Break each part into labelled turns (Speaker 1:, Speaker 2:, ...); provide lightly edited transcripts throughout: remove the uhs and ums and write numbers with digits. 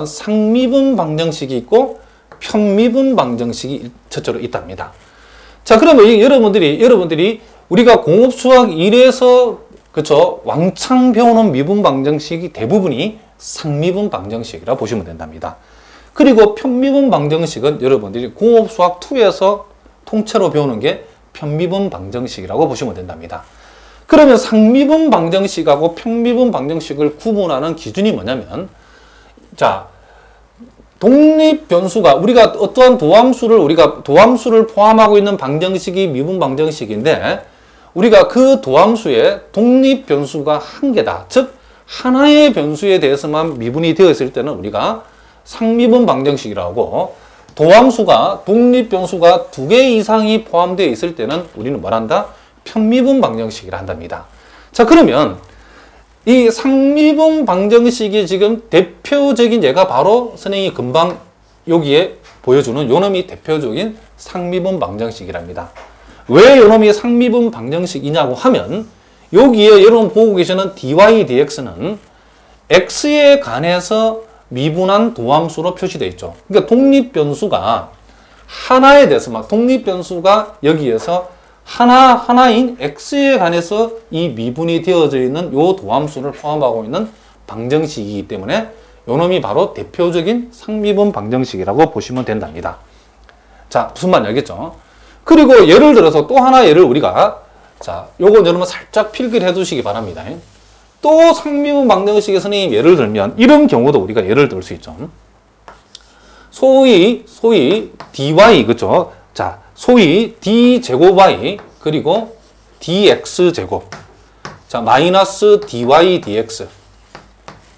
Speaker 1: 상미분 방정식이 있고 편미분 방정식이 첫째로 있답니다. 자, 그러면 여러분들이 우리가 공업수학 1에서 그쵸 왕창 배우는 미분 방정식이 대부분이 상미분 방정식이라 보시면 된답니다. 그리고 편미분 방정식은 여러분들이 공업수학 2에서 통째로 배우는 게 편미분 방정식이라고 보시면 된답니다. 그러면 상미분 방정식하고 편미분 방정식을 구분하는 기준이 뭐냐면, 자, 독립 변수가 우리가 어떠한 도함수를 포함하고 있는 방정식이 미분 방정식인데, 우리가 그 도함수에 독립 변수가 한 개다. 즉 하나의 변수에 대해서만 미분이 되어 있을 때는 우리가 상미분 방정식이라고 하고, 도함수가 독립 변수가 2개 이상이 포함되어 있을 때는 우리는 뭐란다? 편미분 방정식이라 한답니다. 자, 그러면 이 상미분 방정식이 지금 대표적인 예가 바로 선생님이 금방 여기에 보여주는 요놈이 대표적인 상미분 방정식이랍니다. 왜 요놈이 상미분 방정식이냐고 하면, 여기에 여러분 보고 계시는 dy dx는 x에 관해서 미분한 도함수로 표시되어 있죠. 그러니까 독립 변수가 하나에 대해서 독립 변수가 여기에서 하나인 x에 관해서 이 미분이 되어져 있는 요 도함수를 포함하고 있는 방정식이기 때문에 요놈이 바로 대표적인 상미분 방정식이라고 보시면 된답니다. 자, 무슨 말인지 알겠죠? 그리고 예를 들어서 또 하나 예를 우리가, 자, 요거 여러분 살짝 필기를 해 두시기 바랍니다. 또 상미분 방정식의 선생님 예를 들면 이런 경우도 우리가 예를 들 수 있죠. 소위 dy, 그죠? 자, 소위 d제곱 y 그리고 dx제곱, 자, 마이너스 dy dx,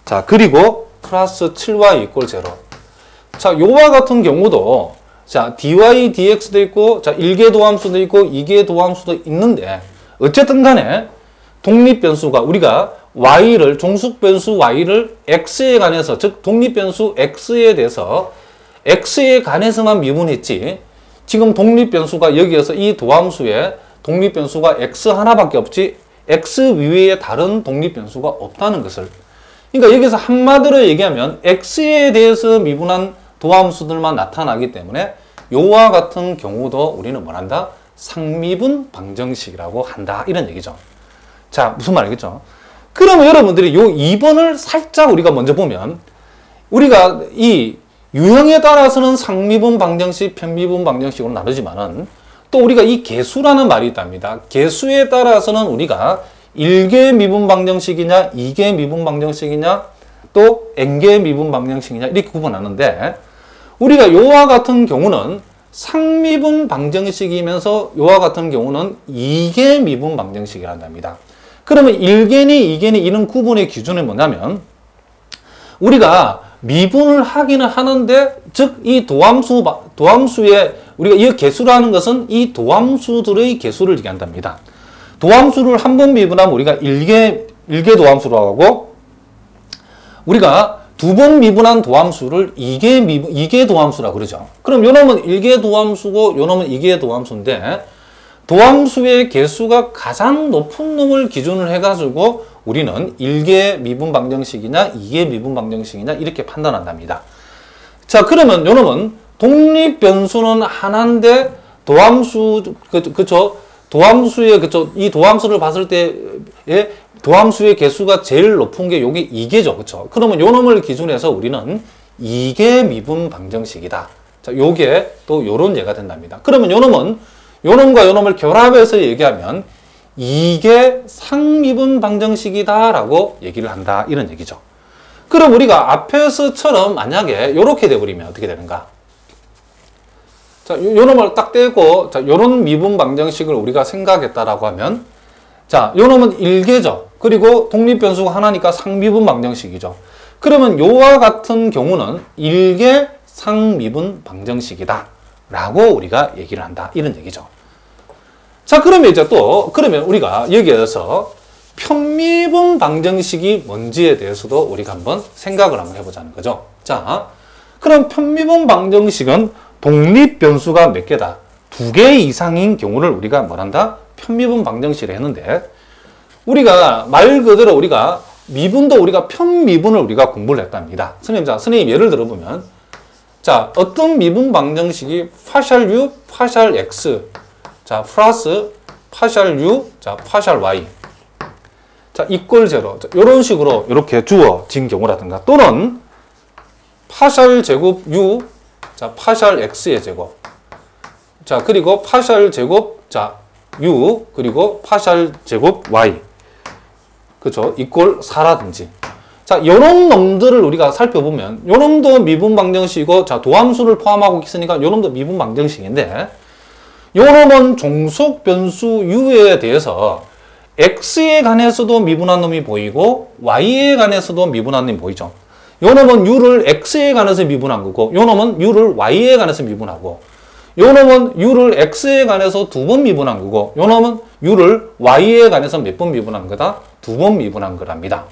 Speaker 1: 자, 그리고 플러스 7y = 0. 자, 요와 같은 경우도, 자, dy dx도 있고, 자, 1개 도함수도 있고 2개 도함수도 있는데, 어쨌든 간에 독립 변수가 우리가 y를, 종속 변수 y를 x에 관해서, 즉 독립 변수 x에 대해서 x에 관해서만 미분했지, 지금 독립 변수가 여기에서 이 도함수에 독립 변수가 x 하나밖에 없지 x 위에 다른 독립 변수가 없다는 것을, 그러니까 여기서 한마디로 얘기하면 x에 대해서 미분한 도함수들만 나타나기 때문에 요와 같은 경우도 우리는 뭐란다? 상미분 방정식이라고 한다, 이런 얘기죠. 자, 무슨 말이겠죠? 그러면 여러분들이 요 2번을 살짝 우리가 먼저 보면, 우리가 이 유형에 따라서는 상미분 방정식, 편미분 방정식으로 나누지만은 또 우리가 이 개수라는 말이 있답니다. 개수에 따라서는 우리가 1개 미분 방정식이냐, 2개 미분 방정식이냐, 또 n개 미분 방정식이냐, 이렇게 구분하는데, 우리가 요와 같은 경우는 상미분 방정식이면서 요와 같은 경우는 2개 미분 방정식이란답니다. 그러면 1개니 2개니 이런 구분의 기준은 뭐냐면, 우리가 미분을 하기는 하는데, 즉 이 도함수의 우리가 이 개수라는 것은 이 도함수들의 개수를 얘기한답니다. 도함수를 한 번 미분하면 우리가 1개 도함수라고 하고, 우리가 2번 미분한 도함수를 2개 도함수라고 그러죠. 그럼 요놈은 1개 도함수고 요놈은 2개 도함수인데, 도함수의 개수가 가장 높은 놈을 기준으로 해가지고 우리는 1개 미분 방정식이냐 2개 미분 방정식이냐 이렇게 판단한답니다. 자, 그러면 요놈은 독립 변수는 하나인데 도함수, 그쵸? 도함수의, 그쵸? 이 도함수를 봤을 때의 도함수의 개수가 제일 높은 게 요게 2개죠. 그쵸? 그러면 요놈을 기준해서 우리는 2개 미분 방정식이다. 자, 요게 또 요런 예가 된답니다. 그러면 요놈과 요놈을 결합해서 얘기하면 이게 상미분 방정식이다 라고 얘기를 한다, 이런 얘기죠. 그럼 우리가 앞에서처럼 만약에 이렇게 돼버리면 어떻게 되는가? 자, 요놈을 딱 떼고, 자, 요런 미분 방정식을 우리가 생각했다라고 하면, 자, 요놈은 1개죠. 그리고 독립 변수가 하나니까 상미분 방정식이죠. 그러면 요와 같은 경우는 1개 상미분 방정식이다 라고 우리가 얘기를 한다, 이런 얘기죠. 자, 그러면 이제 그러면 우리가 여기에서 편미분 방정식이 뭔지에 대해서도 우리가 한번 생각을 한번 해보자는 거죠. 자, 그럼 편미분 방정식은 독립 변수가 몇 개다? 2개 이상인 경우를 우리가 뭐란다? 편미분 방정식을 했는데, 우리가 말 그대로 우리가 미분도 우리가 편미분을 우리가 공부를 했답니다. 선생님 예를 들어보면, 자, 어떤 미분 방정식이 파샬 U, 파샬 X, 자, 플러스 파샬 U, 자, 파샬 Y. 자, 이꼴 제로. 이런 식으로 이렇게 주어진 경우라든가, 또는 파샬 제곱 U, 자, 파샬 X의 제곱. 자, 그리고 파샬 제곱, 자, U, 그리고 파샬 제곱 Y. 그죠? 이꼴 4라든지. 자, 요런 놈들을 우리가 살펴보면, 요 놈도 미분 방정식이고, 자, 도함수를 포함하고 있으니까 요 놈도 미분 방정식인데, 요 놈은 종속 변수 U에 대해서 X에 관해서도 미분한 놈이 보이고, Y에 관해서도 미분한 놈이 보이죠. 요 놈은 U를 X에 관해서 미분한 거고, 요 놈은 U를 Y에 관해서 미분하고, 요 놈은 U를 X에 관해서 2번 미분한 거고, 요 놈은 U를 Y에 관해서 몇 번 미분한 거다? 2번 미분한 거랍니다.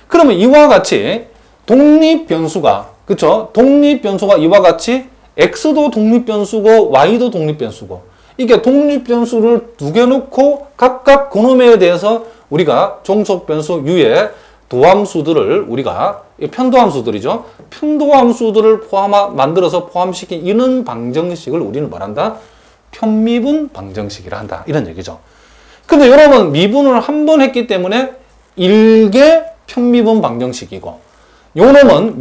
Speaker 1: 그러면 이와 같이 독립변수가, 그쵸? 독립변수가 이와 같이 X도 독립변수고 Y도 독립변수고, 이게 독립변수를 2개 놓고 각각 그놈에 대해서 우리가 종속변수 U의 도함수들을 우리가 편도함수들이죠. 편도함수들을 만들어서 포함시킨 이런 방정식을 우리는 말한다? 편미분 방정식이라 한다. 이런 얘기죠. 근데 여러분, 미분을 한 번 했기 때문에 일개 편미분 방정식이고, 요 놈은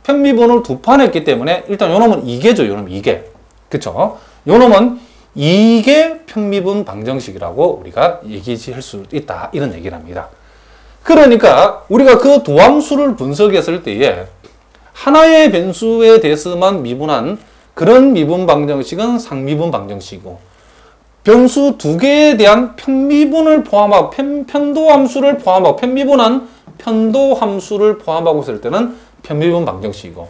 Speaker 1: 편미분을 2판 했기 때문에 일단 요 놈은 2개죠. 요 놈 2개. 그쵸? 요 놈은 2개 편미분 방정식이라고 우리가 얘기할 수 있다. 이런 얘기를 합니다. 그러니까 우리가 그 도함수를 분석했을 때에 하나의 변수에 대해서만 미분한 그런 미분 방정식은 상미분 방정식이고, 변수 2개에 대한 편미분을 포함하고 편도함수를 포함하고 편미분한 편도함수를 포함하고 있을 때는 편미분 방정식이고,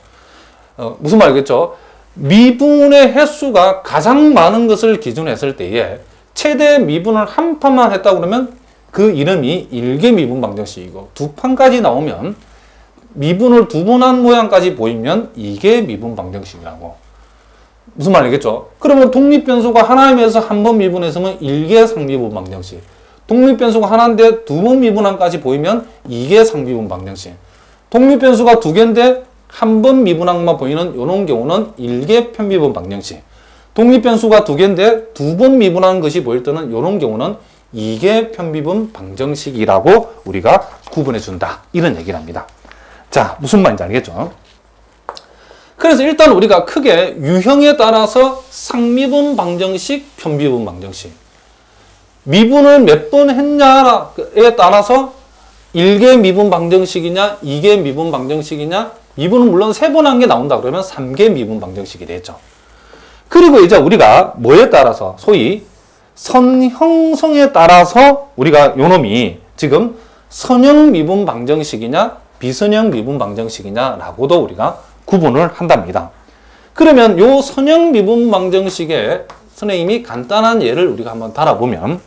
Speaker 1: 무슨 말이겠죠? 미분의 횟수가 가장 많은 것을 기준했을 때에 최대 미분을 한 판만 했다 그러면 그 이름이 일개 미분 방정식이고, 2판까지 나오면 미분을 2번 한 모양까지 보이면 이게 미분 방정식이라고. 무슨 말이겠죠? 그러면 독립변수가 하나임에서 한 번 미분했으면 일개 상미분 방정식. 독립변수가 하나인데 2번 미분한까지 보이면 이게 상미분 방정식. 독립변수가 2개인데 한 번 미분한만 보이는 이런 경우는 일개 편미분 방정식. 독립변수가 2개인데 2번 미분한 것이 보일 때는 이런 경우는 이게 편미분 방정식이라고 우리가 구분해 준다. 이런 얘기를 합니다. 자, 무슨 말인지 알겠죠? 그래서 일단 우리가 크게 유형에 따라서 상미분 방정식, 편미분 방정식. 미분을 몇 번 했냐에 따라서 1개 미분 방정식이냐, 2개 미분 방정식이냐, 미분은 물론 3번 한 게 나온다 그러면 3개 미분 방정식이 되죠. 그리고 이제 우리가 뭐에 따라서, 소위 선 형성에 따라서 우리가 요놈이 지금 선형 미분 방정식이냐, 비선형 미분 방정식이냐라고도 우리가 구분을 한답니다. 그러면 요 선형 미분 방정식에 선생님이 간단한 예를 우리가 한번 달아보면,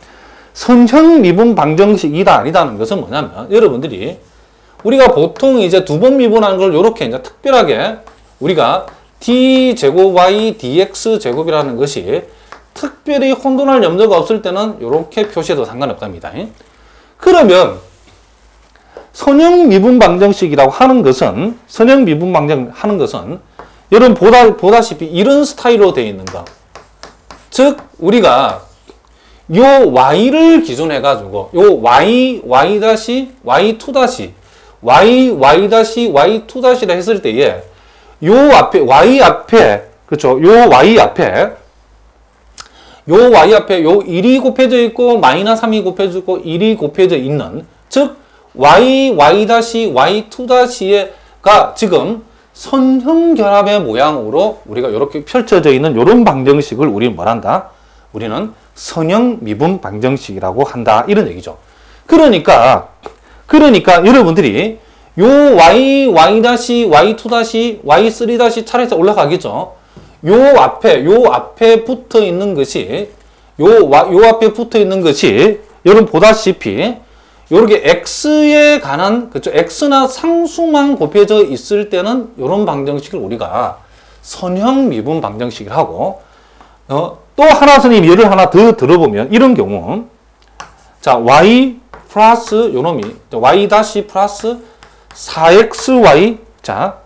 Speaker 1: 선형 미분 방정식이다 아니다는 것은 뭐냐면, 여러분들이 우리가 보통 이제 2번 미분하는 걸 이렇게 이제 특별하게 우리가 d제곱 y dx 제곱이라는 것이 특별히 혼돈할 염려가 없을 때는 이렇게 표시해도 상관없답니다. 그러면 선형 미분 방정식이라고 하는 것은, 선형 미분 방정 하는 것은 여러분 보다시피 이런 스타일로 되어 있는 거. 즉 우리가 요 y를 기준해 가지고 요 y, y-, y2-, y, y-y2-라 했을 때에 요 앞에 y 앞에, 그렇죠? 요 y 앞에 요 1이 곱해져 있고 마이너스 3이 곱해져 있고 1이 곱해져 있는, 즉 y, y-y2-가 지금 선형 결합의 모양으로 우리가 이렇게 펼쳐져 있는 이런 방정식을 우리는 뭐란다? 우리는 선형 미분 방정식이라고 한다. 이런 얘기죠. 그러니까 여러분들이 요 y, y-, y2-, y3- 차례에서 올라가겠죠. 요 앞에 붙어 있는 것이, 요 앞에 붙어 있는 것이, 여러분 보다시피, 요렇게 x에 관한, 그쵸, x나 상수만 곱해져 있을 때는 요런 방정식을 우리가 선형 미분 방정식을 하고, 또 하나 선생님 예를 하나 더 들어보면, 이런 경우, 자, y 플러스 요놈이 y 다시 플러스 4xy 자